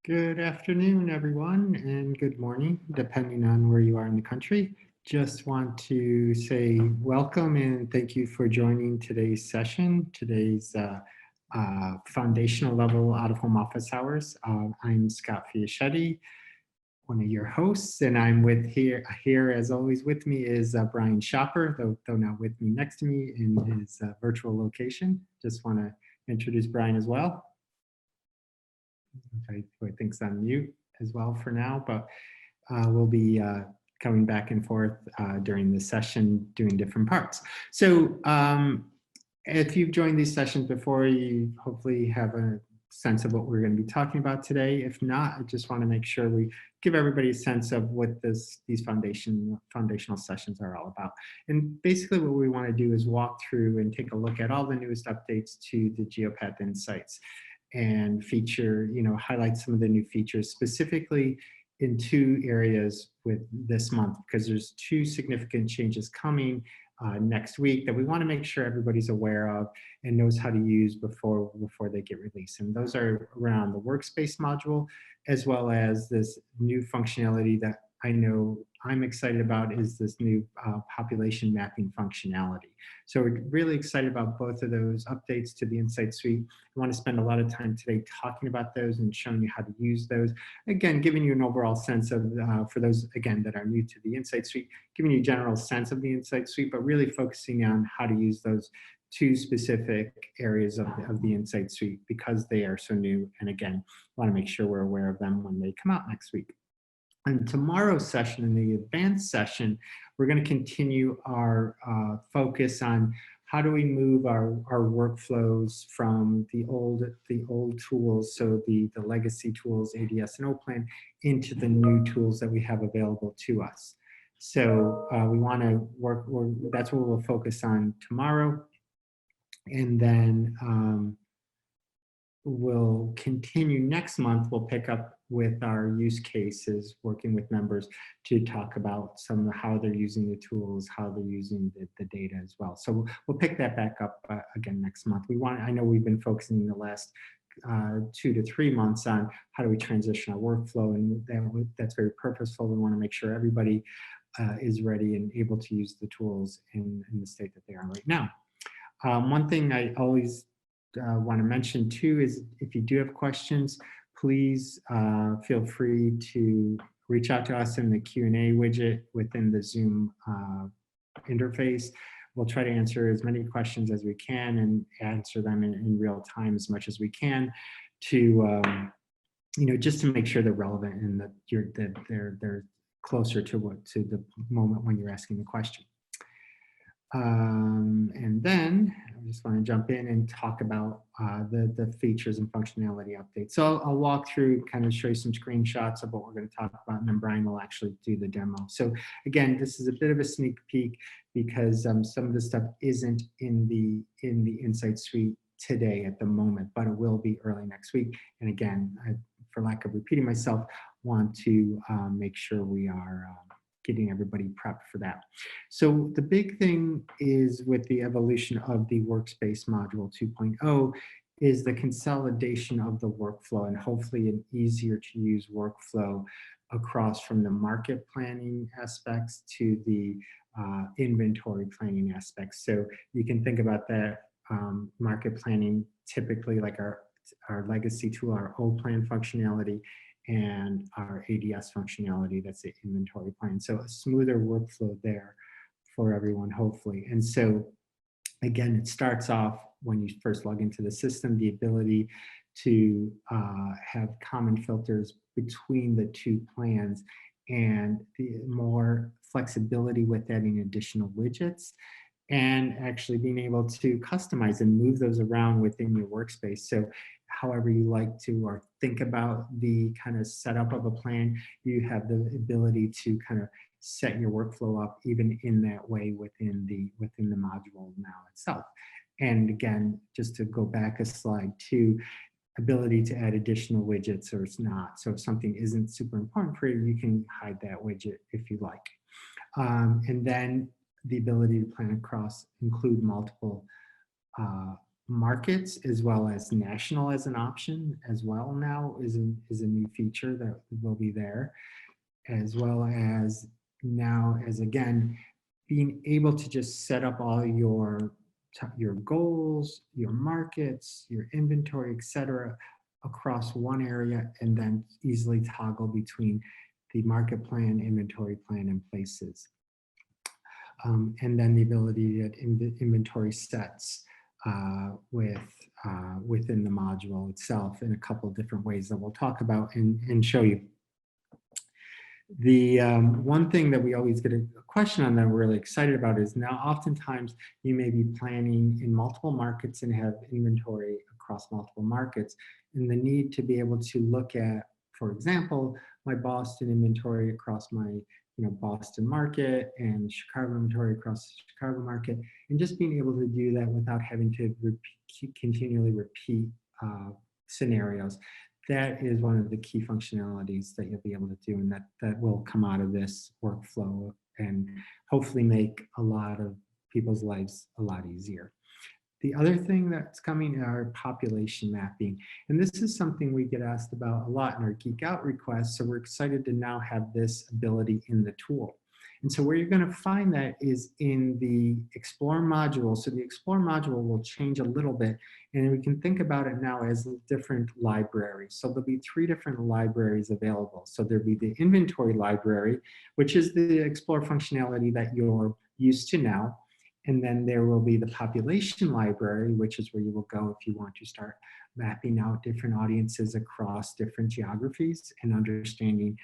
Good afternoon, everyone, and good morning, depending on where you are in the country. Just want to say welcome and thank you for joining today's session, today's foundational level out-of-home office hours. I'm Scott Fiaschetti, one of your hosts, and I'm with here as always with me is Brian Schopper, though not with me, next to me in his virtual location. Just want to introduce Brian as well. I think it's on mute as well for now, but we'll be coming back and forth during the session doing different parts. So if you've joined these sessions before, you hopefully have a sense of what we're going to be talking about today. If not, I just want to make sure we give everybody a sense of what these foundational sessions are all about. And basically what we want to do is walk through and take a look at all the newest updates to the Geopath Insights and highlight some of the new features, specifically in two areas with this month, because there's two significant changes coming next week that we want to make sure everybody's aware of and knows how to use before they get released. And those are around the Workspace module, as well as this new functionality that I know I'm excited about is this new population mapping functionality. So we're really excited about both of those updates to the Insight Suite. I want to spend a lot of time today talking about those and showing you how to use those. Again, giving you an overall sense of, for those, again, that are new to the Insight Suite, giving you a general sense of the Insight Suite, but really focusing on how to use those two specific areas of the Insight Suite because they are so new. And again, want to make sure we're aware of them when they come out next week. In tomorrow's session, in the advanced session, we're going to continue our focus on how do we move our workflows from the old tools, so the legacy tools, ADS and O-Plan, into the new tools that we have available to us. So we want to work, that's what we'll focus on tomorrow. And then we'll continue next month. We'll pick up with our use cases, working with members to talk about some of how they're using the tools, how they're using the data as well. So we'll pick that back up again next month. I know we've been focusing the last 2 to 3 months on how do we transition our workflow, and that's very purposeful. We want to make sure everybody is ready and able to use the tools in the state that they are right now. One thing I always want to mention too is if you do have questions, please feel free to reach out to us in the Q&A widget within the Zoom interface. We'll try to answer as many questions as we can and answer them in real time as much as we can to, just to make sure they're relevant and that they're closer to the moment when you're asking the question. And then I just want to jump in and talk about the features and functionality updates. So I'll walk through, kind of show you some screenshots of what we're going to talk about, and then Brian will actually do the demo. So again, this is a bit of a sneak peek because some of the stuff isn't in the Insight Suite today at the moment, but it will be early next week. And again, for lack of repeating myself, want to make sure we are getting everybody prepped for that. So the big thing is with the evolution of the Workspace Module 2.0 is the consolidation of the workflow and hopefully an easier to use workflow across from the market planning aspects to the inventory planning aspects. So you can think about that market planning, typically like our legacy tool, our O-Plan functionality, and our ADS functionality, that's the inventory plan. So a smoother workflow there for everyone, hopefully. And so again, it starts off when you first log into the system, the ability to have common filters between the two plans and the more flexibility with adding additional widgets and actually being able to customize and move those around within your workspace. So however you like to or think about the kind of setup of a plan, you have the ability to kind of set your workflow up even in that way within the module now itself. And again, just to go back a slide to ability to add additional widgets or it's not. So if something isn't super important for you, you can hide that widget if you like. And then the ability to plan across, include multiple markets as well as national as an option as well now is a new feature that will be there, as well as now as again, being able to just set up all your goals, your markets, your inventory, etc., across one area, and then easily toggle between the market plan, inventory plan, and places. And then the ability to get inventory sets within the module itself in a couple of different ways that we'll talk about and show you. The one thing that we always get a question on that we're really excited about is now oftentimes you may be planning in multiple markets and have inventory across multiple markets, and the need to be able to look at, for example, my Boston inventory across my Boston market and Chicago inventory across the Chicago market, and just being able to do that without having to continually repeat scenarios. That is one of the key functionalities that you'll be able to do, and that will come out of this workflow and hopefully make a lot of people's lives a lot easier. The other thing that's coming are population mapping. And this is something we get asked about a lot in our Geek Out requests. So we're excited to now have this ability in the tool. And so where you're going to find that is in the Explore module. So the Explore module will change a little bit, and we can think about it now as different libraries. So there'll be 3 different libraries available. So there'll be the inventory library, which is the Explore functionality that you're used to now. And then there will be the population library, which is where you will go if you want to start mapping out different audiences across different geographies and understanding,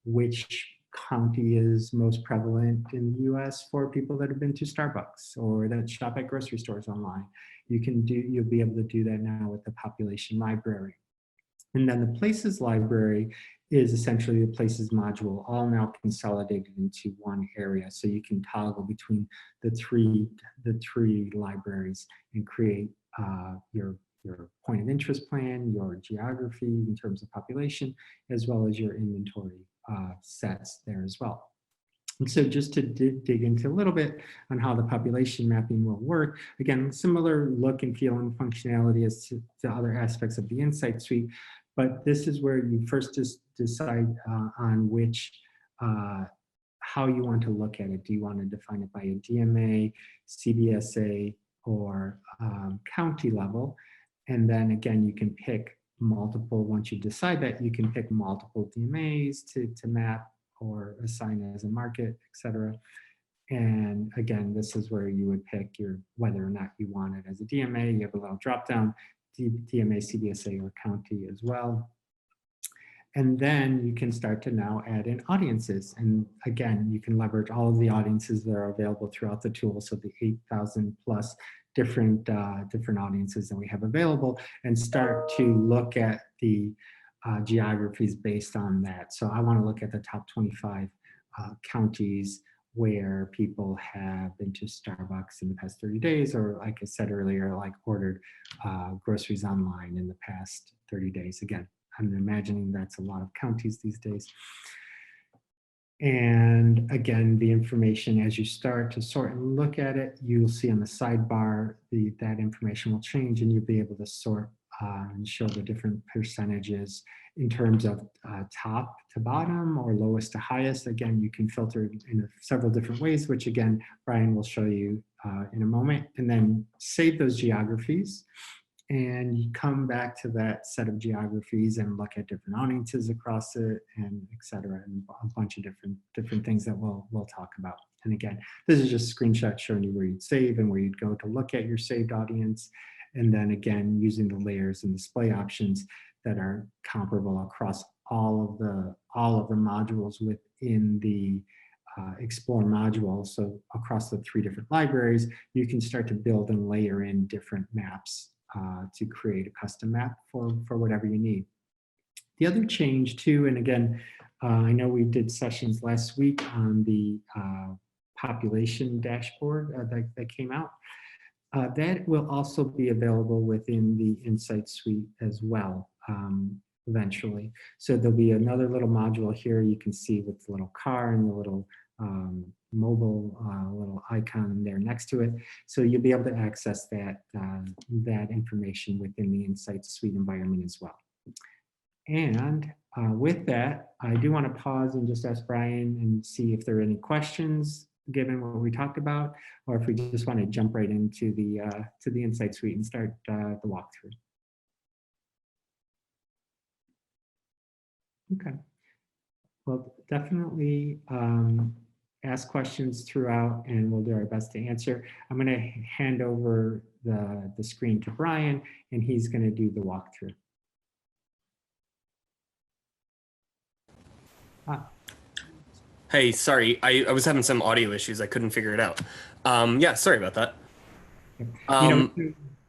which county is most prevalent in the US for people that have been to Starbucks or that shop at grocery stores online. You'll be able to do that now with the population library. And then the places library is essentially the places module, all now consolidated into one area. So you can toggle between the three libraries and create your point of interest plan, your geography in terms of population, as well as your inventory sets there as well. And so just to dig into a little bit on how the population mapping will work, again, similar look and feel and functionality as to other aspects of the Insight Suite, but this is where you first just decide on which, how you want to look at it. Do you want to define it by a DMA, CBSA, or county level? And then again, you can pick multiple, once you decide that, you can pick multiple DMAs to map or assign as a market, etc. And again, this is where you would pick whether or not you want it as a DMA. You have a little drop down, DMA, CBSA, or county as well. And then you can start to now add in audiences. And again, you can leverage all of the audiences that are available throughout the tool. So the 8,000 plus different audiences that we have available, and start to look at the geographies based on that. So I want to look at the top 25 counties where people have been to Starbucks in the past 30 days, or like I said earlier, like ordered groceries online in the past 30 days. Again, I'm imagining that's a lot of counties these days. And again, the information, as you start to sort and look at it, you'll see on the sidebar, that information will change, and you'll be able to sort and show the different percentages in terms of top to bottom or lowest to highest. Again, you can filter in several different ways, which again, Brian will show you in a moment, and then save those geographies. And you come back to that set of geographies and look at different audiences across it, and et cetera, and a bunch of different things that we'll talk about. And again, this is just a screenshot showing you where you'd save and where you'd go to look at your saved audience. And then again, using the layers and display options that are comparable across all of the modules within the Explore module. So across the 3 different libraries, you can start to build and layer in different maps to create a custom map for whatever you need. The other change too, and again, I know we did sessions last week on the population dashboard that came out. That will also be available within the Insight Suite as well, eventually. So there'll be another little module here you can see with the little car and the little mobile little icon there next to it. So you'll be able to access that, that information within the Insights Suite environment as well. And with that, I do want to pause and just ask Brian and see if there are any questions given what we talked about, or if we just want to jump right into the Insight Suite and start the walkthrough. Okay. Well, definitely ask questions throughout, and we'll do our best to answer. I'm going to hand over the screen to Brian, and he's going to do the walkthrough. Hey, sorry, I was having some audio issues. I couldn't figure it out. Yeah, sorry about that.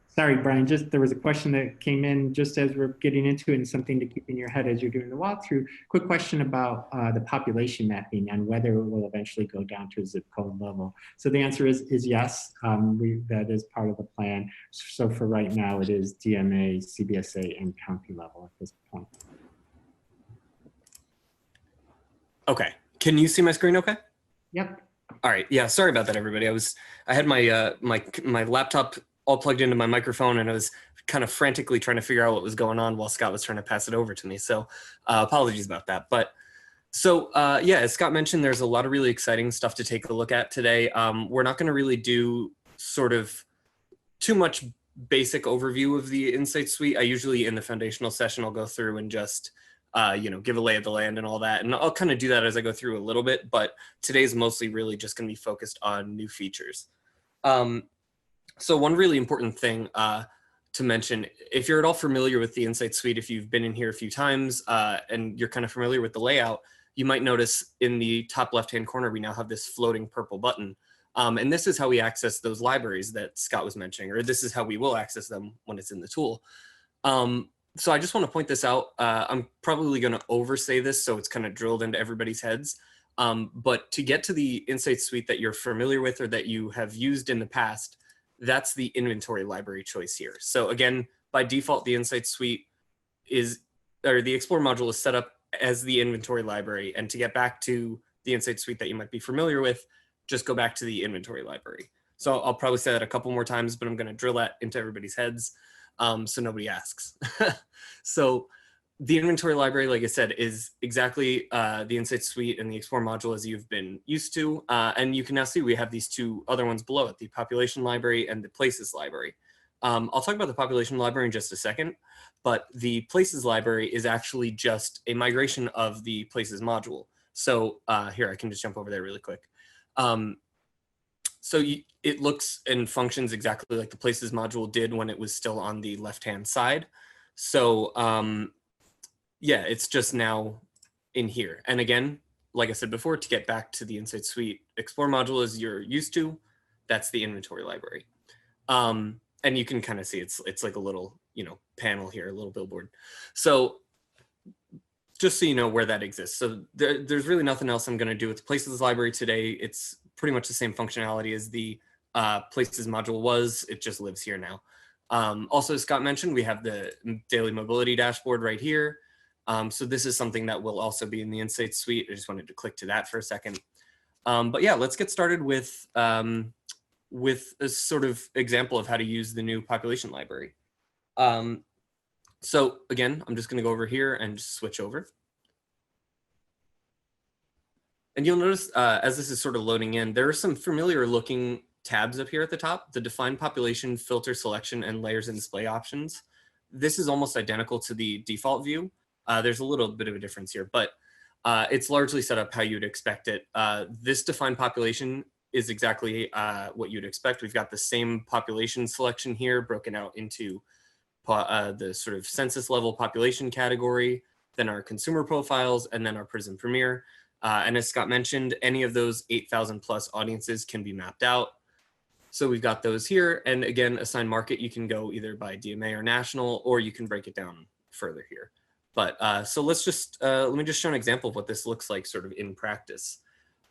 Sorry, Brian, just there was a question that came in just as we're getting into it, and something to keep in your head as you're doing the walkthrough. Quick question about the population mapping and whether it will eventually go down to a zip code level. So the answer is yes, that is part of the plan. So for right now, it is DMA, CBSA, and county level at this point. Okay, can you see my screen okay? Yep. All right, yeah, sorry about that, everybody. I had my my laptop all plugged into my microphone, and I was kind of frantically trying to figure out what was going on while Scott was trying to pass it over to me. So apologies about that. But so yeah, as Scott mentioned, there's a lot of really exciting stuff to take a look at today. We're not going to really do sort of too much basic overview of the Insight Suite. I usually in the foundational session, I'll go through and just you know, give a lay of the land and all that. And I'll kind of do that as I go through a little bit, but today's mostly really just going to be focused on new features. So one really important thing to mention, if you're at all familiar with the Insight Suite, if you've been in here a few times and you're kind of familiar with the layout, you might notice in the top left-hand corner, we now have this floating purple button. And this is how we access those libraries that Scott was mentioning, or this is how we will access them when it's in the tool. So I just want to point this out. I'm probably going to oversay this, so it's kind of drilled into everybody's heads. But to get to the Insight Suite that you're familiar with or that you have used in the past, that's the inventory library choice here. So again, by default, the Insight Suite is, or the Explore module is set up as the inventory library. And to get back to the Insight Suite that you might be familiar with, just go back to the inventory library. So I'll probably say that a couple more times, but I'm going to drill that into everybody's heads so nobody asks. So the inventory library, like I said, is exactly the Insight Suite and the Explore module as you've been used to. And you can now see we have these two other ones below it, the population library and the places library. I'll talk about the population library in just a second, but the places library is actually just a migration of the places module. So here, I can just jump over there really quick. So it looks and functions exactly like the places module did when it was still on the left-hand side. So yeah, it's just now in here. And again, like I said before, to get back to the Insight Suite Explore module as you're used to, that's the inventory library. And you can kind of see it's like a little, you know, panel here, a little billboard. So just so you know where that exists. So there's really nothing else I'm going to do with the places library today. It's pretty much the same functionality as the places module was. It just lives here now. Also, as Scott mentioned, we have the daily mobility dashboard right here. So this is something that will also be in the Insight Suite. I just wanted to click to that for a second. But yeah, let's get started with a sort of example of how to use the new population library. So again, I'm just going to go over here and just switch over. And you'll notice as this is sort of loading in, there are some familiar looking tabs up here at the top, the define population, filter selection, and layers and display options. This is almost identical to the default view. There's a little bit of a difference here, but it's largely set up how you'd expect it. This define population is exactly what you'd expect. We've got the same population selection here broken out into the sort of census level population category, then our consumer profiles, and then our Prism Premier. And as Scott mentioned, any of those 8,000 plus audiences can be mapped out. So we've got those here. And again, assign market, you can go either by DMA or national, or you can break it down further here. But so let's just, let me just show an example of what this looks like sort of in practice.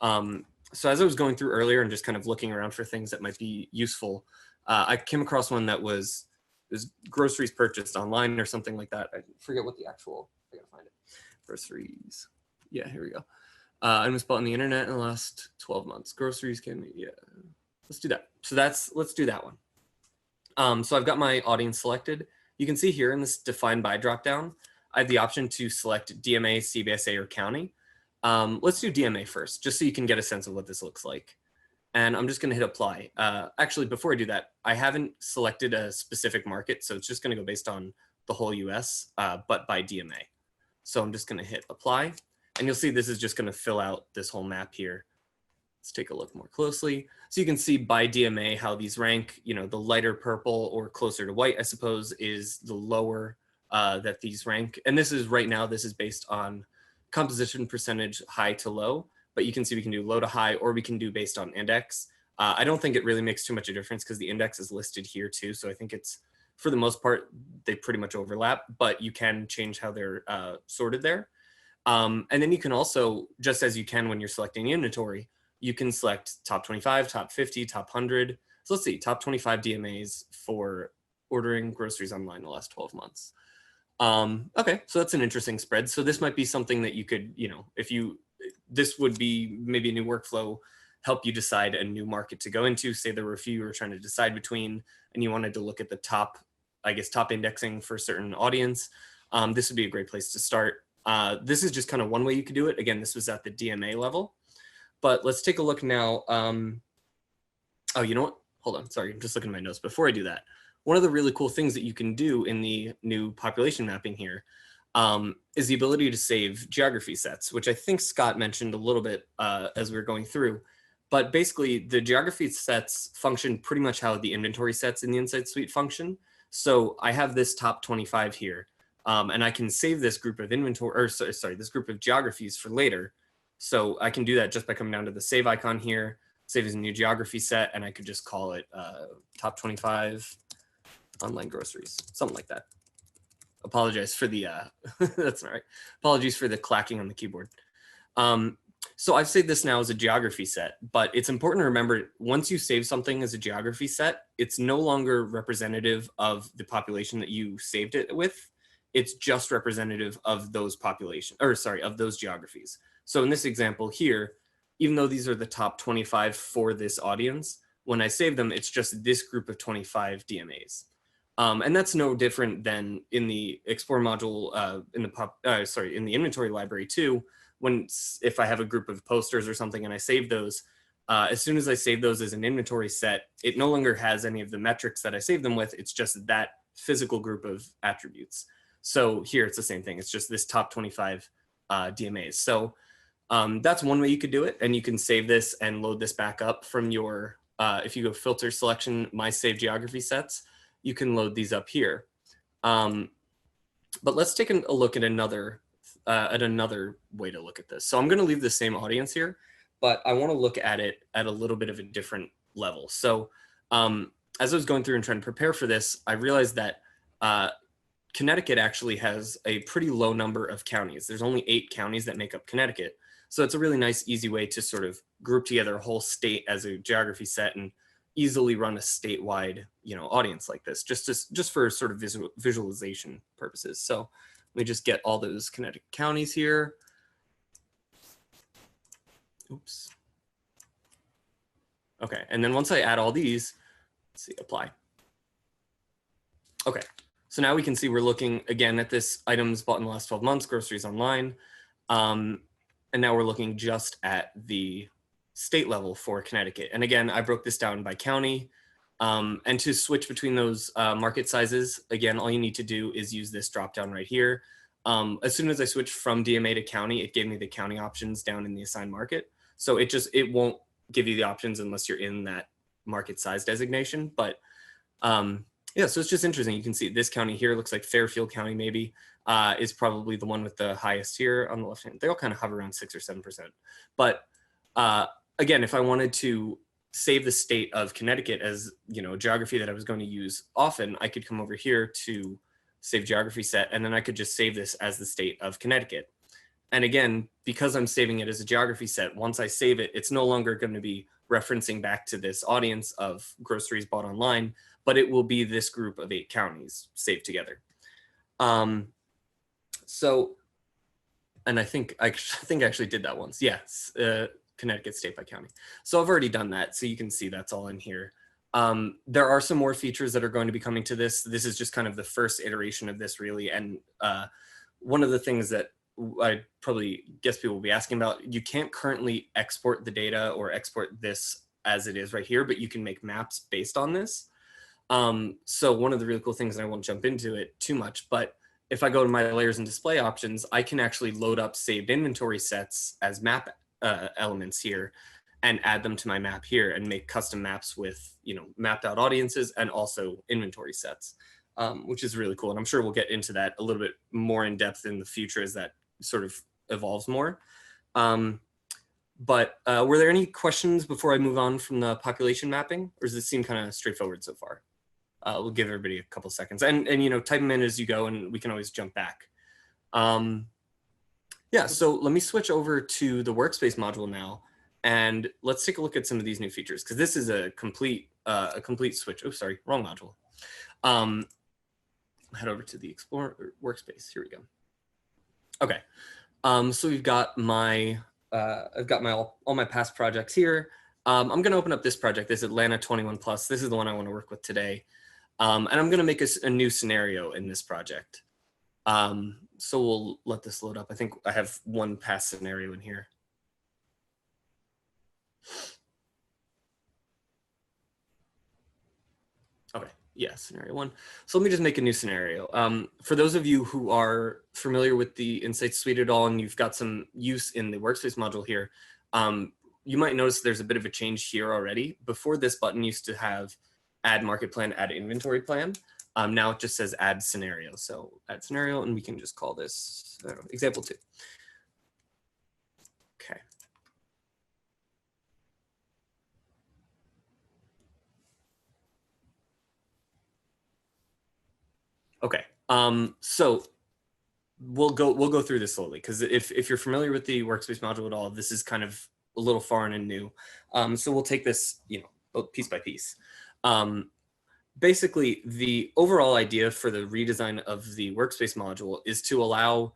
So as I was going through earlier and just kind of looking around for things that might be useful, I came across one that was groceries purchased online or something like that. I forget what the actual, I gotta find it. Groceries, yeah, here we go. Items bought on the internet in the last 12 months. Groceries can, yeah, let's do that. So let's do that one. So I've got my audience selected. You can see here in this define by dropdown, I have the option to select DMA, CBSA, or county. Let's do DMA first, just so you can get a sense of what this looks like. And I'm just going to hit apply. Actually, before I do that, I haven't selected a specific market, so it's just going to go based on the whole US, but by DMA. So I'm just going to hit apply, and you'll see this is just going to fill out this whole map here. Let's take a look more closely. So you can see by DMA how these rank. You know, the lighter purple or closer to white, I suppose, is the lower that these rank. And this is right now, this is based on composition percentage high to low, but you can see we can do low to high, or we can do based on index. I don't think it really makes too much of a difference because the index is listed here too. So I think it's, for the most part, they pretty much overlap, but you can change how they're sorted there. And then you can also, just as you can when you're selecting inventory, you can select top 25, top 50, top 100. So let's see, top 25 DMAs for ordering groceries online the last 12 months. Okay, so that's an interesting spread. So this might be something that you could, you know, this would be maybe a new workflow, help you decide a new market to go into. Say there were a few you were trying to decide between, and you wanted to look at the top, I guess, top indexing for a certain audience. This would be a great place to start. This is just kind of one way you could do it. Again, this was at the DMA level. But let's take a look now. Oh, you know what? Hold on. Sorry, I'm just looking at my notes. Before I do that, one of the really cool things that you can do in the new population mapping here is the ability to save geography sets, which I think Scott mentioned a little bit as we were going through. But basically, the geography sets function pretty much how the inventory sets in the Insight Suite function. So I have this top 25 here, and I can save this group of inventory, or sorry, this group of geographies for later. So I can do that just by coming down to the save icon here, save as a new geography set, and I could just call it top 25 online groceries, something like that. Apologize for the, that's all right. Apologies for the clacking on the keyboard. So I've saved this now as a geography set, but it's important to remember, once you save something as a geography set, it's no longer representative of the population that you saved it with. It's just representative of those population, or sorry, of those geographies. So in this example here, even though these are the top 25 for this audience, when I save them, it's just this group of 25 DMAs. And that's no different than in the Explore module, in the inventory library too. If I have a group of posters or something and I save those, as soon as I save those as an inventory set, it no longer has any of the metrics that I saved them with. It's just that physical group of attributes. So here it's the same thing. It's just this top 25 DMAs. So that's one way you could do it. And you can save this and load this back up from your, if you go filter selection, my save geography sets, you can load these up here. But let's take a look at another way to look at this. So I'm going to leave the same audience here, but I want to look at it at a little bit of a different level. So as I was going through and trying to prepare for this, I realized that Connecticut actually has a pretty low number of counties. There's only 8 counties that make up Connecticut. So it's a really nice, easy way to sort of group together a whole state as a geography set and easily run a statewide, audience like this, just for sort of visualization purposes. So let me just get all those Connecticut counties here. Oops. Okay, and then once I add all these, let's see, apply. Okay, so now we can see we're looking again at this items bought in the last 12 months, groceries online. And now we're looking just at the state level for Connecticut. And again, I broke this down by county. And to switch between those market sizes, again, all you need to do is use this drop down right here. As soon as I switched from DMA to county, it gave me the county options down in the assigned market. So it won't give you the options unless you're in that market size designation. But yeah, so it's just interesting. You can see this county here looks like Fairfield County maybe is probably the one with the highest here on the left hand. They all kind of hover around 6 or 7%. But again, if I wanted to save the state of Connecticut as a geography that I was going to use often, I could come over here to save geography set, and then I could just save this as the state of Connecticut. And again, because I'm saving it as a geography set, once I save it, it's no longer going to be referencing back to this audience of groceries bought online, but it will be this group of 8 counties saved together. So And I think I actually did that once. Yes, Connecticut state by county. So I've already done that. So you can see that's all in here. There are some more features that are going to be coming to this. This is just kind of the first iteration of this, really. And one of the things that I probably guess people will be asking about, you can't currently export the data or export this as it is right here, but you can make maps based on this. So one of the really cool things, and I won't jump into it too much, but if I go to my layers and display options, I can actually load up saved inventory sets as map elements here and add them to my map here and make custom maps with, you know, mapped out audiences and also inventory sets, which is really cool. And I'm sure we'll get into that a little bit more in depth in the future as that sort of evolves more. But were there any questions before I move on from the population mapping, or does it seem kind of straightforward so far? We'll give everybody a couple seconds, and you know, type them in as you go, and we can always jump back. Yeah, so let me switch over to the Workspace module now, and let's take a look at some of these new features, because this is a complete switch. Oh, sorry, wrong module. Head over to the Explorer Workspace. Here we go. Okay, so we've got my I've got my all my past projects here. I'm going to open up this project, this Atlanta 21 Plus. This is the one I want to work with today. And I'm going to make a new scenario in this project. So we'll let this load up. I think I have one past scenario in here. Okay, yeah, scenario one. So let me just make a new scenario. For those of you who are familiar with the Insights Suite at all, and you've got some use in the Workspace module here, you might notice there's a bit of a change here already. Before, this button used to have add market plan, add inventory plan. Now it just says add scenario. So add scenario, and we can just call this, I don't know, example 2. Okay. Okay. So we'll go through this slowly, because if you're familiar with the Workspace module at all, this is kind of a little foreign and new. So we'll take this, you know, piece by piece. Basically, the overall idea for the redesign of the Workspace module is to allow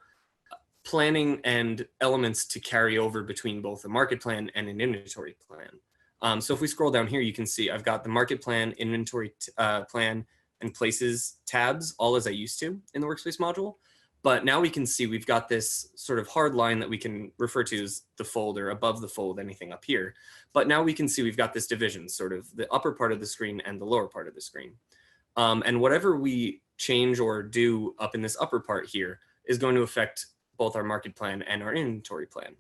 planning and elements to carry over between both a market plan and an inventory plan. So if we scroll down here, you can see I've got the market plan, inventory plan, and places tabs, all as I used to in the Workspace module. But now we can see we've got this sort of hard line that we can refer to as the fold, or above the fold, anything up here. But now we can see we've got this division, sort of the upper part of the screen and the lower part of the screen. And whatever we change or do up in this upper part here is going to affect both our market plan and our inventory plan.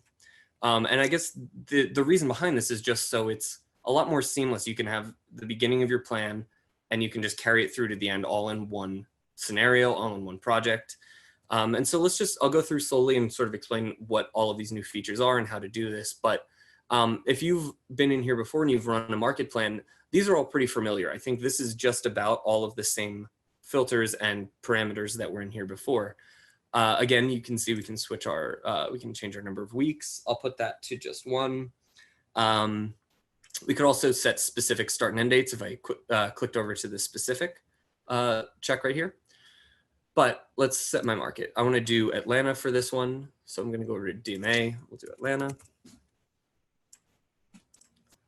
And I guess the reason behind this is just so it's a lot more seamless. You can have the beginning of your plan and you can just carry it through to the end, all in one scenario, all in one project. And so I'll go through slowly and sort of explain what all of these new features are and how to do this. But if you've been in here before and you've run a market plan, these are all pretty familiar. I think this is just about all of the same filters and parameters that were in here before. Again, you can see we can switch we can change our number of weeks. I'll put that to just 1. We could also set specific start and end dates if I clicked over to the specific check right here. But let's set my market. I want to do Atlanta for this one. So I'm going to go over to DMA. We'll do Atlanta.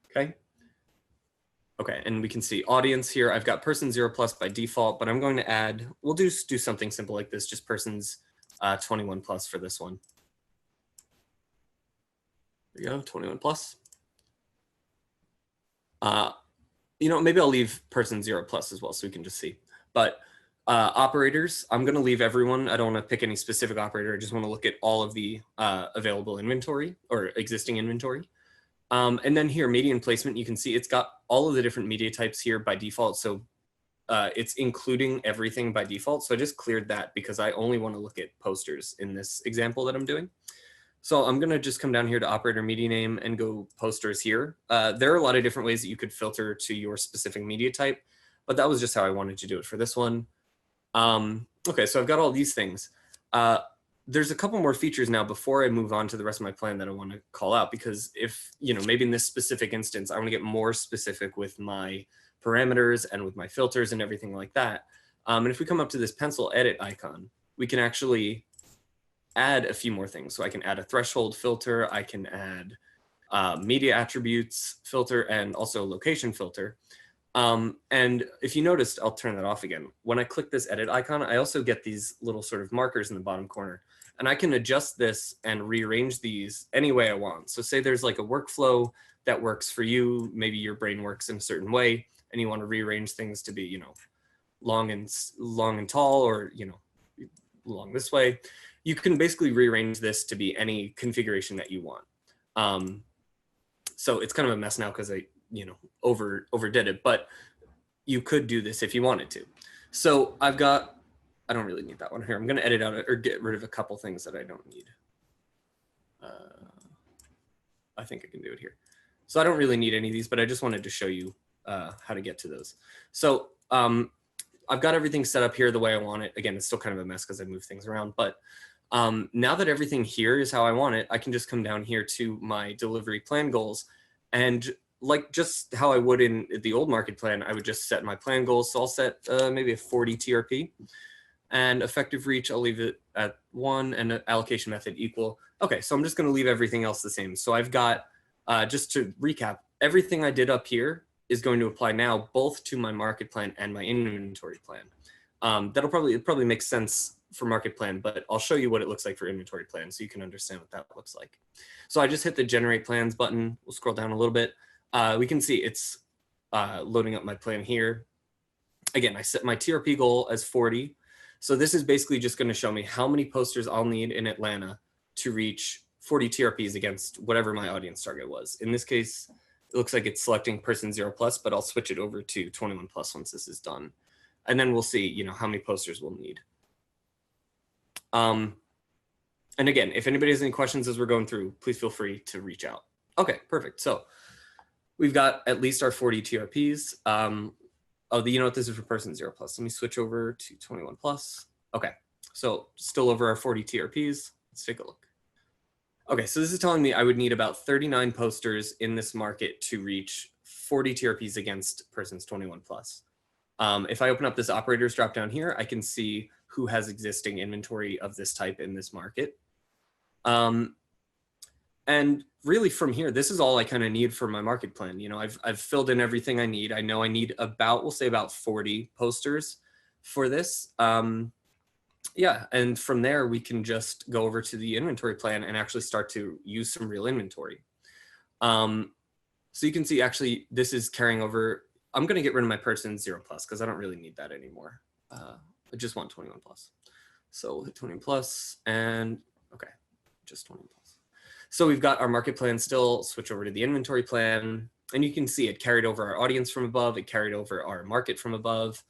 Okay. Okay, and we can see audience here. I've got person 0+ by default, but I'm going to add, we'll do something simple like this, just persons 21+ for this one. There you go, 21+. You know, maybe I'll leave person 0+ as well so we can just see. But operators, I'm going to leave everyone. I don't want to pick any specific operator. I just want to look at all of the available inventory or existing inventory. And then here, media and placement, you can see it's got all of the different media types here by default. So it's including everything by default. So I just cleared that because I only want to look at posters in this example that I'm doing. So I'm going to just come down here to operator media name and go posters here. There are a lot of different ways that you could filter to your specific media type, but that was just how I wanted to do it for this one. Okay, so I've got all these things. There's a couple more features now before I move on to the rest of my plan that I want to call out, because if, you know, maybe in this specific instance, I want to get more specific with my parameters and with my filters and everything like that. And if we come up to this pencil edit icon, we can actually add a few more things. So I can add a threshold filter. I can add media attributes filter and also location filter. And if you noticed, I'll turn that off again. When I click this edit icon, I also get these little sort of markers in the bottom corner. And I can adjust this and rearrange these any way I want. So say there's like a workflow that works for you. Maybe your brain works in a certain way and you want to rearrange things to be, you know, long and tall, or, you know, long this way. You can basically rearrange this to be any configuration that you want. So it's kind of a mess now because I, you know, overdid it, but you could do this if you wanted to. So I've got, I don't really need that one here. I'm going to edit out or get rid of a couple things that I don't need. I think I can do it here. So I don't really need any of these, but I just wanted to show you how to get to those. So I've got everything set up here the way I want it. Again, it's still kind of a mess because I move things around, but now that everything here is how I want it, I can just come down here to my delivery plan goals, and like just how I would in the old market plan, I would just set my plan goals. So I'll set maybe a 40 TRP, and effective reach, I'll leave it at 1, and allocation method equal. Okay, so I'm just going to leave everything else the same. So I've got, just to recap, everything I did up here is going to apply now both to my market plan and my inventory plan. It probably makes sense for market plan, but I'll show you what it looks like for inventory plan so you can understand what that looks like. So I just hit the generate plans button. We'll scroll down a little bit. We can see it's loading up my plan here. Again, I set my TRP goal as 40. So this is basically just going to show me how many posters I'll need in Atlanta to reach 40 TRPs against whatever my audience target was. In this case, it looks like it's selecting person 0+, but I'll switch it over to 21+ once this is done. And then we'll see, you know, how many posters we'll need. And again, if anybody has any questions as we're going through, please feel free to reach out. Okay, perfect. So we've got at least our 40 TRPs. Oh, you know what? This is for person 0+. Let me switch over to 21+. Okay, so still over our 40 TRPs. Let's take a look. Okay, so this is telling me I would need about 39 posters in this market to reach 40 TRPs against persons 21+. If I open up this operators drop down here, I can see who has existing inventory of this type in this market. And really from here, this is all I kind of need for my market plan. You know, I've filled in everything I need. I know I need about, we'll say about 40 posters for this. Yeah, and from there, we can just go over to the inventory plan and actually start to use some real inventory. So you can see actually this is carrying over. I'm going to get rid of my person 0+ because I don't really need that anymore. I just want 21+. So we'll hit 20+ and okay, just 20+. So we've got our market plan still, switch over to the inventory plan, and you can see it carried over our audience from above, it carried over our market from above.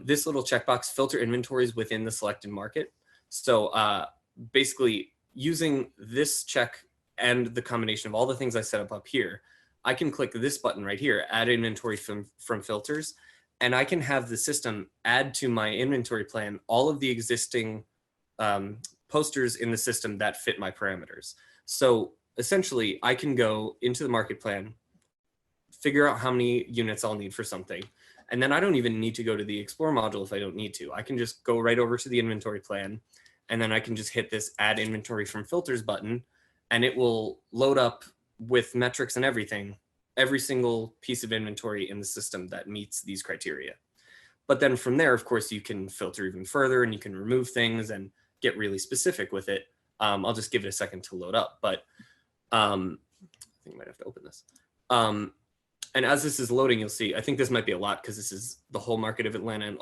This little checkbox, filter inventories within the selected market. So basically using this check and the combination of all the things I set up here, I can click this button right here, add inventory from filters, and I can have the system add to my inventory plan all of the existing posters in the system that fit my parameters. So essentially, I can go into the market plan, figure out how many units I'll need for something, and then I don't even need to go to the Explore module if I don't need to. I can just go right over to the inventory plan, and then I can just hit this Add Inventory from Filters button, and it will load up with metrics and everything, every single piece of inventory in the system that meets these criteria. But then from there, of course, you can filter even further, and you can remove things and get really specific with it. I'll just give it a second to load up, but I think I might have to open this. And as this is loading, you'll see, I think this might be a lot because this is the whole market of Atlanta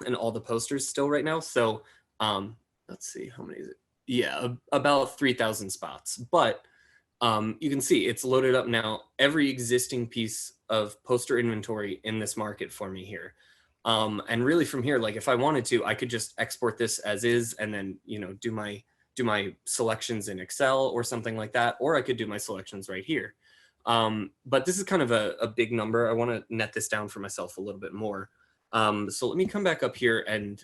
and all the posters still right now. So let's see, how many is it? Yeah, about 3,000 spots. But you can see it's loaded up now, every existing piece of poster inventory in this market for me here. And really from here, like if I wanted to, I could just export this as is and then, you know, do my selections in Excel or something like that, or I could do my selections right here. But this is kind of a big number. I want to net this down for myself a little bit more. So let me come back up here and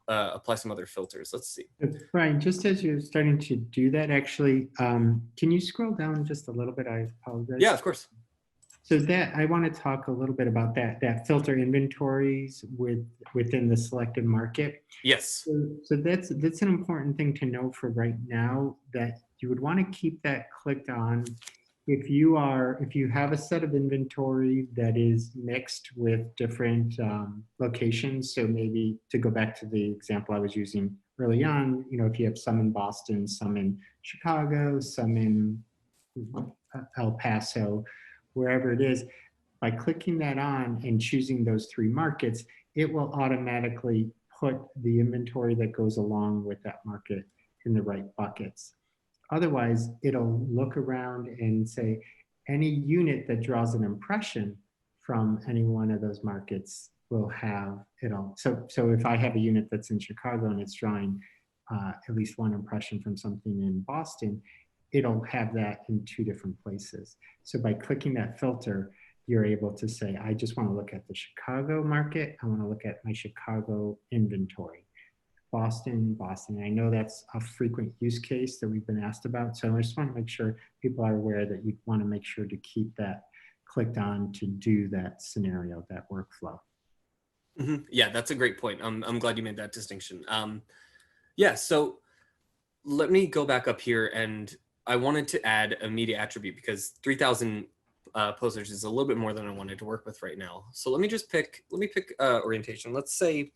apply some other filters. Let's see. Brian, just as you're starting to do that, actually, can you scroll down just a little bit? I apologize. Yeah, of course. So that I want to talk a little bit about that filter inventories within the selected market. Yes. So that's an important thing to know for right now, that you would want to keep that clicked on if you have a set of inventory that is mixed with different locations. So maybe to go back to the example I was using early on, if you have some in Boston, some in Chicago, some in El Paso, wherever it is, by clicking that on and choosing those three markets, it will automatically put the inventory that goes along with that market in the right buckets. Otherwise, it'll look around and say, any unit that draws an impression from any one of those markets will have it all. So if I have a unit that's in Chicago and it's drawing at least one impression from something in Boston, it'll have that in two different places. So by clicking that filter, you're able to say, I just want to look at the Chicago market. I want to look at my Chicago inventory. Boston. I know that's a frequent use case that we've been asked about. So I just want to make sure people are aware that you want to make sure to keep that clicked on to do that scenario, that workflow. Mm-hmm. Yeah, that's a great point. I'm glad you made that distinction. Yeah, so let me go back up here, and I wanted to add a media attribute because 3,000 posters is a little bit more than I wanted to work with right now. So let me pick orientation. Let's say,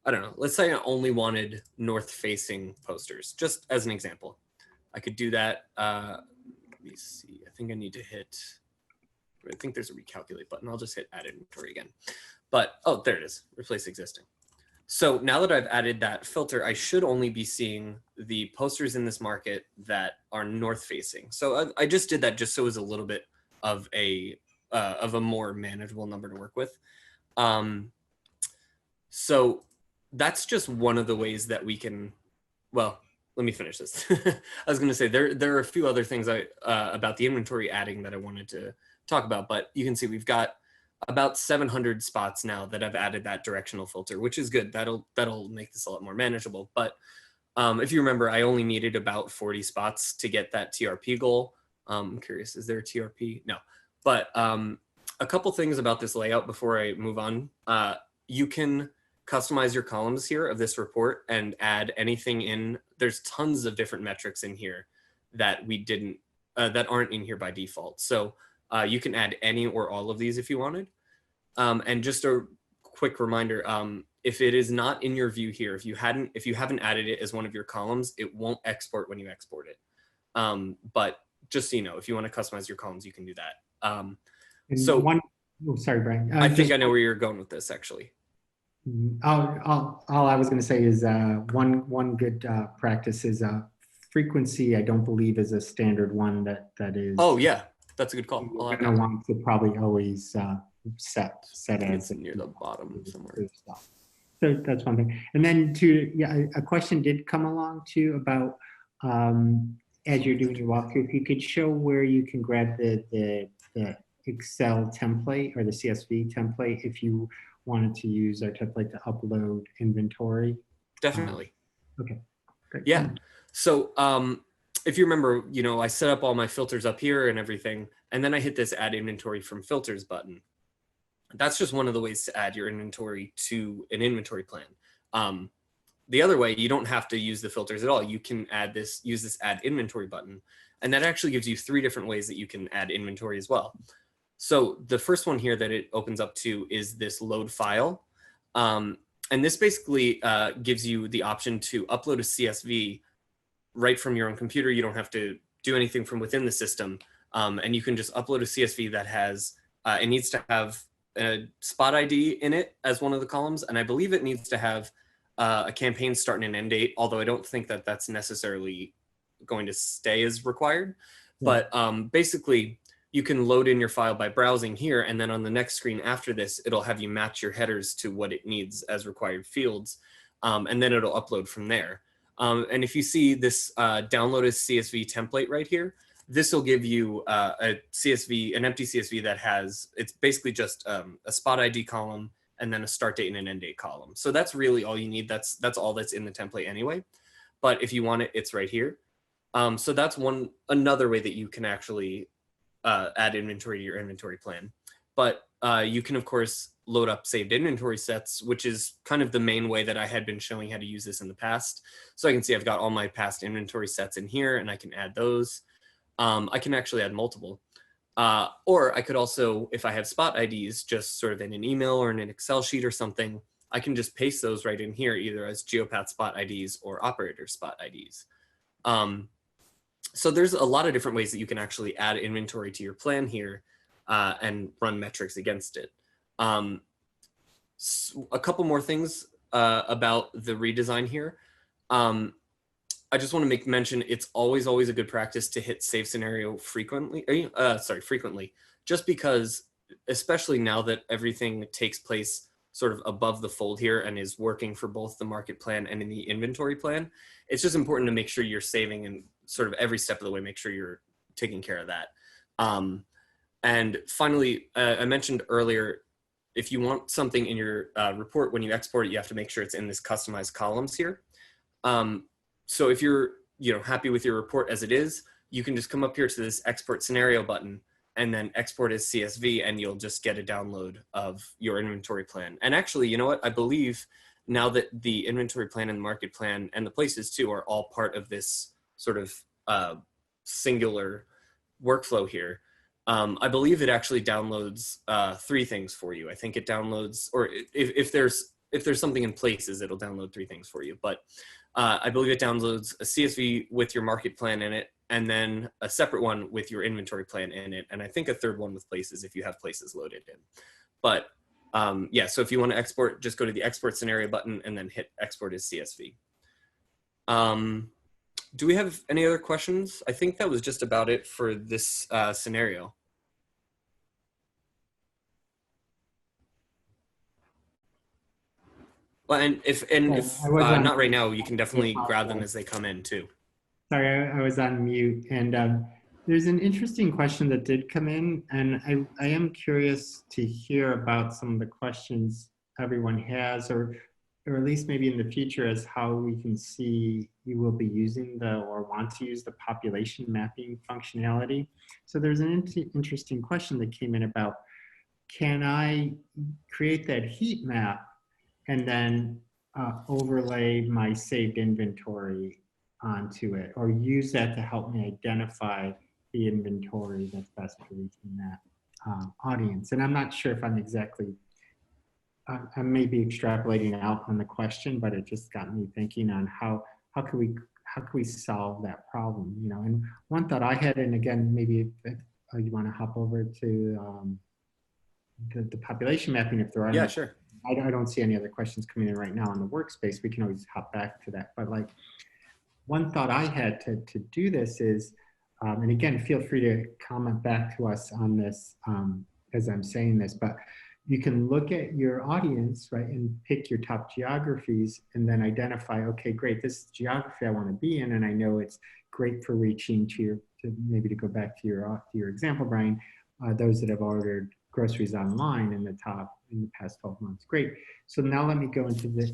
I don't know, let's say I only wanted north-facing posters, just as an example. I could do that. Let me see, I think I need to hit, I think there's a recalculate button. I'll just hit add inventory again. But, oh, there it is, replace existing. So now that I've added that filter, I should only be seeing the posters in this market that are north-facing. So I just did that just so it was a little bit of a more manageable number to work with. So that's just one of the ways that we can, well, let me finish this. I was going to say there are a few other things about the inventory adding that I wanted to talk about, but you can see we've got about 700 spots now that I've added that directional filter, which is good. That'll make this a lot more manageable. But if you remember, I only needed about 40 spots to get that TRP goal. I'm curious, is there a TRP? No. But a couple things about this layout before I move on. You can customize your columns here of this report and add anything in. There's tons of different metrics in here that we didn't, that aren't in here by default. So you can add any or all of these if you wanted. And just a quick reminder, if it is not in your view here, if you haven't added it as one of your columns, it won't export when you export it. But just so you know, if you want to customize your columns, you can do that. Sorry, Brian. I think I know where you're going with this, actually. All I was going to say is one good practice is frequency. I don't believe is a standard one that is. Oh yeah, that's a good call. You're going to want to probably always set as near the bottom somewhere. So that's one thing. And then a question did come along too about as you're doing your walkthrough, if you could show where you can grab the Excel template or the CSV template if you wanted to use our template to upload inventory. Definitely. Okay. Great. Yeah. So if you remember, I set up all my filters up here and everything, and then I hit this add inventory from filters button. That's just one of the ways to add your inventory to an inventory plan. The other way, you don't have to use the filters at all. You can use this add inventory button, and that actually gives you 3 different ways that you can add inventory as well. So the first one here that it opens up to is this load file. And this basically gives you the option to upload a CSV right from your own computer. You don't have to do anything from within the system. And you can just upload a CSV that has, it needs to have a spot ID in it as one of the columns. And I believe it needs to have a campaign start and an end date, although I don't think that that's necessarily going to stay as required. Yeah. But basically, you can load in your file by browsing here, and then on the next screen after this, it'll have you match your headers to what it needs as required fields, and then it'll upload from there. And if you see this download a CSV template right here, this will give you a CSV, an empty CSV that has, it's basically just a spot ID column and then a start date and an end date column. So that's really all you need. That's all that's in the template anyway. But if you want it, it's right here. So that's another way that you can actually add inventory to your inventory plan. But you can, of course, load up saved inventory sets, which is kind of the main way that I had been showing how to use this in the past. So I can see I've got all my past inventory sets in here, and I can add those. I can actually add multiple. Or I could also, if I have spot IDs, just sort of in an email or in an Excel sheet or something, I can just paste those right in here, either as Geopath spot IDs or operator spot IDs. So there's a lot of different ways that you can actually add inventory to your plan here and run metrics against it. So a couple more things about the redesign here. I just want to make mention, it's always a good practice to hit save scenario frequently, frequently, just because, especially now that everything takes place sort of above the fold here and is working for both the market plan and in the inventory plan, it's just important to make sure you're saving and sort of every step of the way, make sure you're taking care of that. And finally, I mentioned earlier, if you want something in your report, when you export it, you have to make sure it's in this customized columns here. So if you're happy with your report as it is, you can just come up here to this export scenario button and then export as CSV, and you'll just get a download of your inventory plan. And actually, you know what? I believe now that the inventory plan and the market plan and the places too are all part of this sort of singular workflow here, I believe it actually downloads 3 things for you. I think it downloads, or if there's something in places, it'll download 3 things for you. But I believe it downloads a CSV with your market plan in it, and then a separate one with your inventory plan in it, and I think a third one with places if you have places loaded in. But yeah, so if you want to export, just go to the export scenario button and then hit export as CSV. Do we have any other questions? I think that was just about it for this scenario. Well, and if not right now, you can definitely grab them as they come in too. Sorry, I was on mute. And there's an interesting question that did come in, and I am curious to hear about some of the questions everyone has, or at least maybe in the future, as how we can see you will be using or want to use the population mapping functionality. So there's an interesting question that came in about, can I create that heat map and then overlay my saved inventory onto it, or use that to help me identify the inventory that's best for reaching that audience? And I'm not sure if I'm exactly, I may be extrapolating out on the question, but it just got me thinking on how can we solve that problem, And one thought I had, and again, maybe if you want to hop over to the population mapping, if there are. Yeah, sure. I don't see any other questions coming in right now on the workspace. We can always hop back to that. But like, one thought I had to do this is, and again, feel free to comment back to us on this as I'm saying this, but you can look at your audience, right, and pick your top geographies and then identify, okay, great, this is the geography I want to be in, and I know it's great for reaching maybe to go back to your example, Brian, those that have ordered groceries online in the past 12 months. Great. So now let me go into this.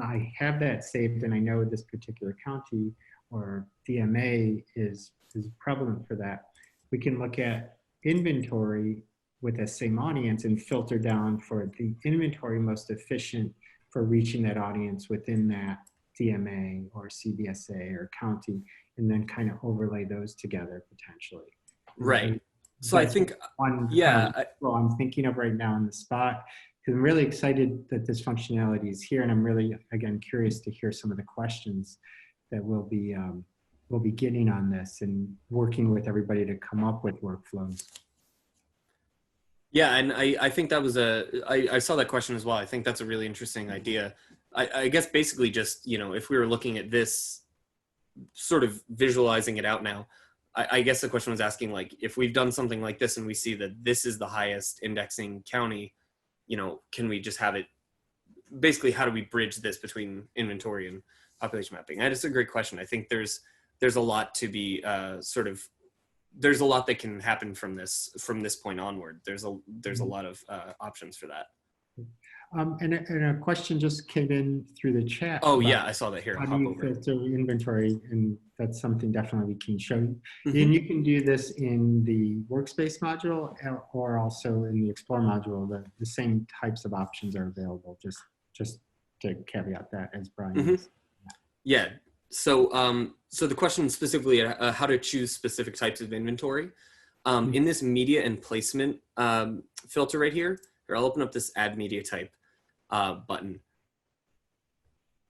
I have that saved, and I know this particular county or DMA is prevalent for that. We can look at inventory with that same audience and filter down for the inventory most efficient for reaching that audience within that DMA or CBSA or county, and then kind of overlay those together potentially. Right. So I think, I'm thinking of right now on the spot, because I'm really excited that this functionality is here, and I'm really, again, curious to hear some of the questions that we'll be getting on this and working with everybody to come up with workflows. Yeah, and I think that was I saw that question as well. I think that's a really interesting idea. I guess basically just, if we were looking at this, sort of visualizing it out now, I guess the question was asking, like, if we've done something like this and we see that this is the highest indexing county, can we just have it, basically, how do we bridge this between inventory and population mapping? And it's a great question. I think there's a lot to be there's a lot that can happen from this point onward. There's a lot of options for that. And a question just came in through the chat. Oh about yeah, I saw that here. how I'll do hop you over it. filter inventory? And that's something definitely we can show you. Mhm. And you can do this in the Workspace module or also in the Explore module. The same types of options are available, just to caveat that, as Brian Mhm. was. Yeah. So, so the question specifically, how to choose specific types of inventory. In this media and placement filter right here, I'll open up this add media type button.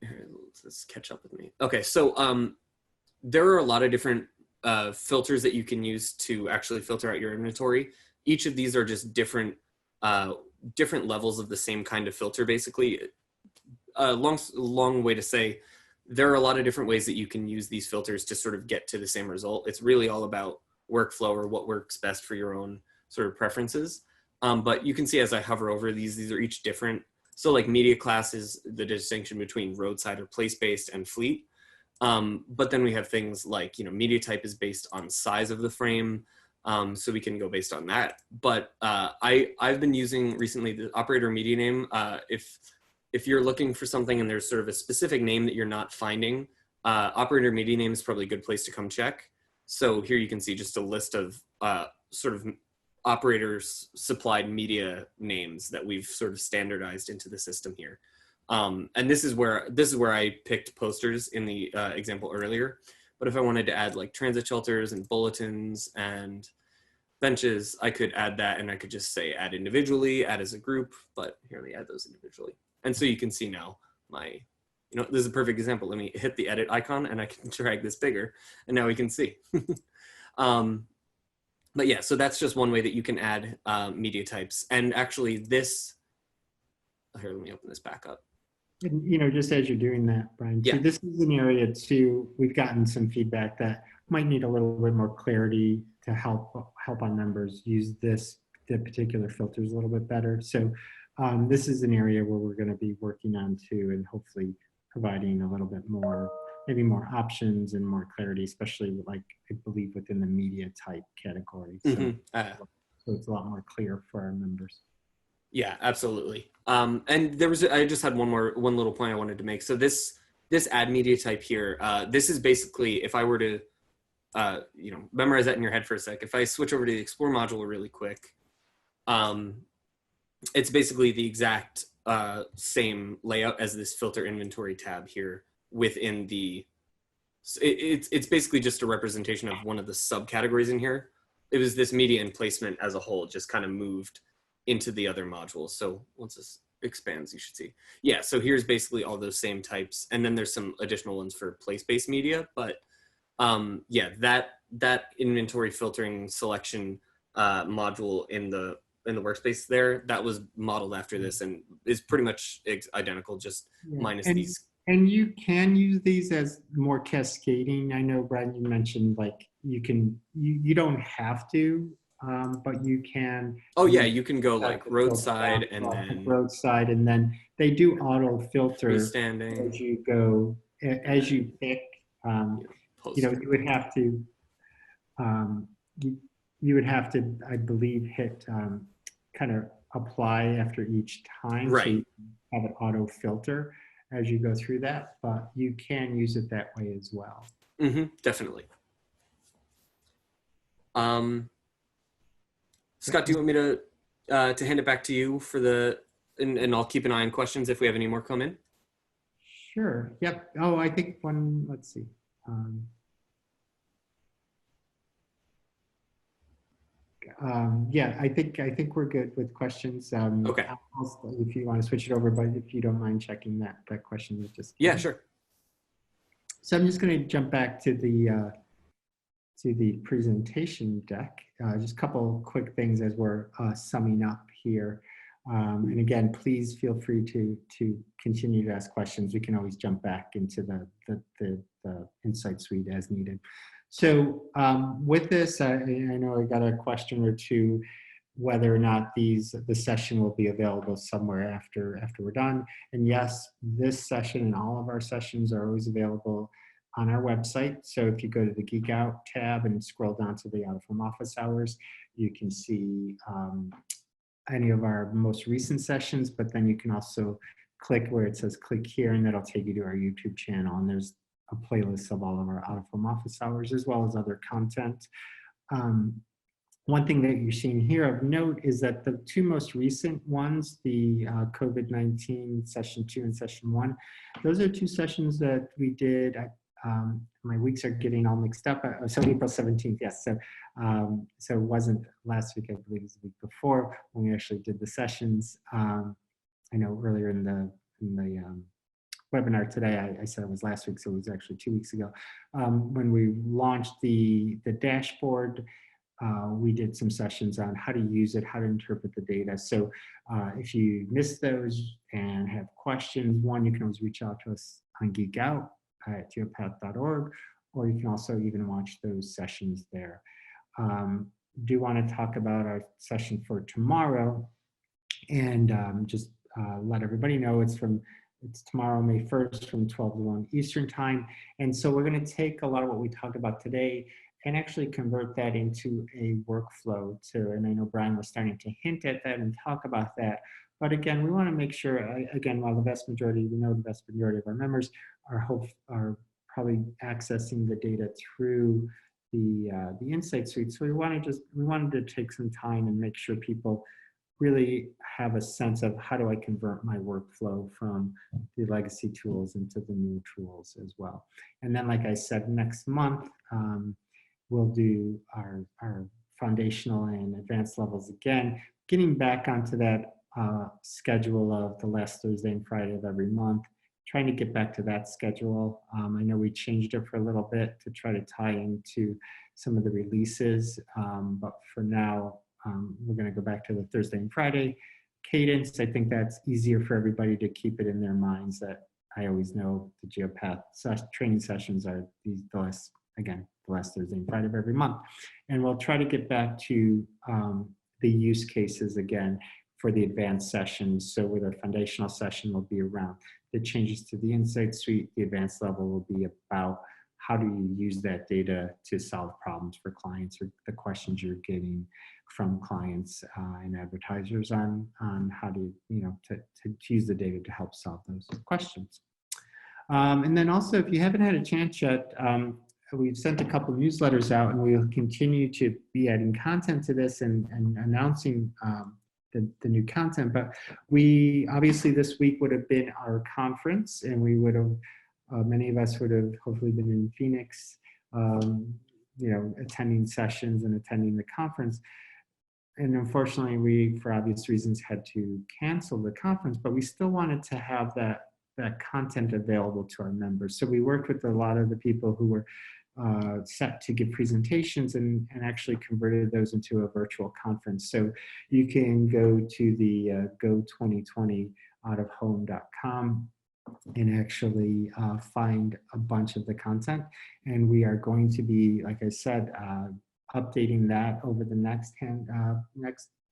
Here, let's catch up with me. Okay, so there are a lot of different filters that you can use to actually filter out your inventory. Each of these are just different different levels of the same kind of filter, basically. Long way to say, there are a lot of different ways that you can use these filters to sort of get to the same result. It's really all about workflow or what works best for your own sort of preferences. But you can see as I hover over these are each different. So like media class is the distinction between roadside or place-based and fleet. But then we have things like, media type is based on size of the frame. So we can go based on that. But I've been using recently the operator media name. If you're looking for something and there's sort of a specific name that you're not finding, operator media name is probably a good place to come check. So here you can see just a list of sort of operators supplied media names that we've sort of standardized into the system here. And this is where I picked posters in the example earlier. But if I wanted to add like transit shelters and bulletins and benches, I could add that, and I could just say add individually, add as a group. But here, let me add those individually. And so you can see now this is a perfect example. Let me hit the edit icon and I can drag this bigger, and now we can see. But yeah, so that's just one way that you can add media types. And actually here, let me open this back up. And, just as you're doing that, Brian, Yeah. this is an area too, we've gotten some feedback that might need a little bit more clarity to help our members use the particular filters a little bit better. So this is an area where we're going to be working on too, and hopefully providing a little bit more, maybe more options and more clarity, especially like I believe within the media type category. So, so it's a lot more clear for our members. Yeah, absolutely. And I just had one little point I wanted to make. So this add media type here, this is basically, if I were to, memorize that in your head for a sec, if I switch over to the Explore module really quick, it's basically the exact same layout as this filter inventory tab here within the, it's basically just a representation of one of the subcategories in here. It was this media and placement as a whole, just kind of moved into the other modules. So once this expands, you should see. Yeah, so here's basically all those same types. And then there's some additional ones for place-based media. But yeah, that inventory filtering selection module in the workspace there, that was modeled after this and is pretty much identical, just minus these. And you can use these as more cascading. I know, Brad, you mentioned like you don't have to, but you can. Oh yeah, you can go like roadside and then roadside, and then they do auto filter freestanding as you go, as you pick. You would have to, you would have to, I believe, hit kind of apply after each time, right? So you have an auto filter as you go through that, but you can use it that way as well. Definitely. Scott, do you want me to hand it back to you for and I'll keep an eye on questions if we have any more come in? Sure. Yep. Oh, I think one. Let's see. Yeah, I think we're good with questions. Okay. If you want to switch it over, but if you don't mind checking that question, that just yeah, sure. So I'm just going to jump back to the presentation deck. Just a couple quick things as we're summing up here. And again, please feel free to continue to ask questions. We can always jump back into the Insight Suite as needed. So with this, I know I got a question or two whether or not the session will be available somewhere after we're done. And yes, this session and all of our sessions are always available on our website. So if you go to the Geek Out tab and scroll down to the Out of Home Office Hours, you can see any of our most recent sessions, but then you can also click where it says click here, and that'll take you to our YouTube channel. And there's a playlist of all of our out-of-home office hours as well as other content. One thing that you're seeing here of note is that the two most recent ones, the COVID-19 session 2 and session 1, those are two sessions that we did. My weeks are getting all mixed up. So April 17th, yes. So it wasn't last week, I believe it was the week before when we actually did the sessions. I know earlier in the webinar today, I said it was last week, so it was actually 2 weeks ago. When we launched the dashboard, we did some sessions on how to use it, how to interpret the data. So if you missed those and have questions, one, you can always reach out to us on Geek Out at geopath.org, or you can also even watch those sessions there. Do want to talk about our session for tomorrow, and just let everybody know it's tomorrow, May 1st from 12 to 1 Eastern time. And so we're going to take a lot of what we talked about today and actually convert that into a workflow too. And I know Brian was starting to hint at that and talk about that. But again, we want to make sure, again, while the vast majority, we know the vast majority of our members are probably accessing the data through the Insight Suite. So we wanted to take some time and make sure people really have a sense of how do I convert my workflow from the legacy tools into the new tools as well. And then, like I said, next month, we'll do our foundational and advanced levels again, getting back onto that schedule of the last Thursday and Friday of every month, trying to get back to that schedule. I know we changed it for a little bit to try to tie into some of the releases, but for now, we're going to go back to the Thursday and Friday cadence. I think that's easier for everybody to keep it in their minds that I always know the Geopath training sessions are the last Thursday and Friday of every month. And we'll try to get back to the use cases again for the advanced sessions. So with our foundational session will be around the changes to the Insight Suite. The advanced level will be about how do you use that data to solve problems for clients, or the questions you're getting from clients and advertisers on how to, to use the data to help solve those questions. And then also, if you haven't had a chance yet, we've sent a couple newsletters out, and we'll continue to be adding content to this and announcing the new content. But we obviously this week would have been our conference, and we would have many of us would have hopefully been in Phoenix, attending sessions and attending the conference. And unfortunately, we, for obvious reasons, had to cancel the conference, but we still wanted to have that content available to our members. So we worked with a lot of the people who were set to give presentations and actually converted those into a virtual conference. So you can go to the go2020outoFhome.com and actually find a bunch of the content. And we are going to be, like I said, updating that over the next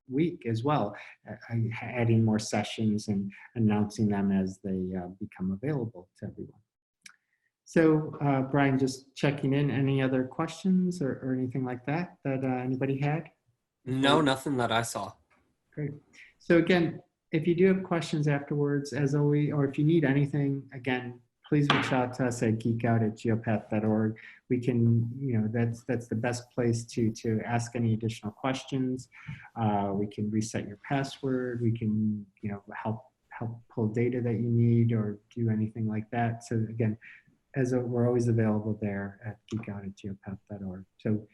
week as well, adding more sessions and announcing them as they become available to everyone. So Brian, just checking in, any other questions or anything like that anybody had? No, nothing that I saw. Great. So again, if you do have questions afterwards, as always, or if you need anything, again, please reach out to us at geekout@geopath.org. We can, that's the best place to ask any additional questions. We can reset your password. We can, help pull data that you need or do anything like that. So again, we're always available there at geekout@geopath.org. So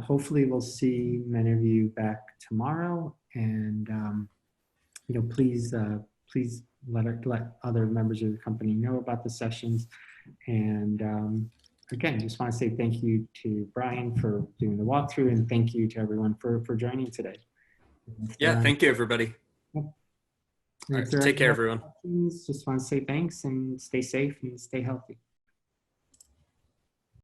hopefully we'll see many of you back tomorrow, and please let other members of the company know about the sessions. And again, just want to say thank you to Brian for doing the walkthrough, and thank you to everyone for joining today. Yeah, thank you, everybody. Yep. All right, take care, everyone. Just want to say thanks and stay safe and stay healthy.